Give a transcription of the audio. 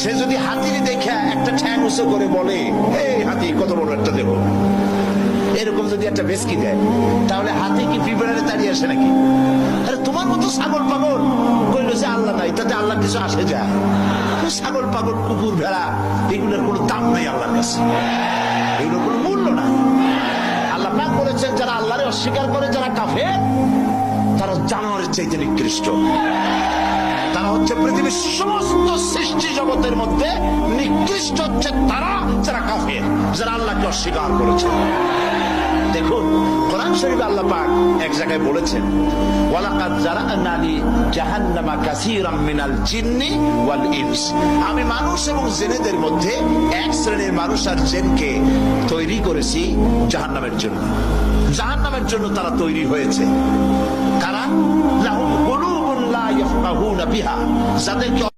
সে যদি হাতির দেখে একটা ঠ্যাং উঁচু করে বলে, এই হাতি কত বড় একটা দেহ, এরকম যদি একটা বেসকি দেয়, তাহলে হাতি কি পিঁপড়ারে দাঁড়িয়ে আসে নাকি? আরে তোমার মতো ছাগল পাগল কইলো যে আল্লাহ নাই, তাতে আল্লাহ কিছু আসে যায়? ছাগল পাগল, কুকুর, ভেড়া, এগুলোর কোনো দাম নাই আল্লাহর কাছে, এগুলোর কোনো মূল্য নাই। আল্লাহ পাক বলেছেন, যারা আল্লাহরে অস্বীকার করে, যারা কাফের, তারা জানোয়ারের চাইতে নিকৃষ্ট। তারা হচ্ছে পৃথিবীর সমস্ত সৃষ্টি জগতের মধ্যে নিকৃষ্ট হচ্ছে তারা, যারা কাফের, যারা আল্লাহকে অস্বীকার করেছে। দেখুন, কোরআন শরীফে আল্লাহ পাক এক জায়গায় বলেছেন, ওয়ালাকাদ জারা'না লি জাহান্নামা কাসীরাম মিনাল জিন্নি ওয়াল ইনস। আমি মানুষ এবং জিনেদের মধ্যে এক শ্রেণীর মানুষ আর জিনকে তৈরি করেছি জাহান্নামের জন্য। জাহান্নামের জন্য তারা তৈরি হয়েছে। কারা? লাহুম কুলুবুন লা ইয়াফকাহুনা বিহা, যাদেরকে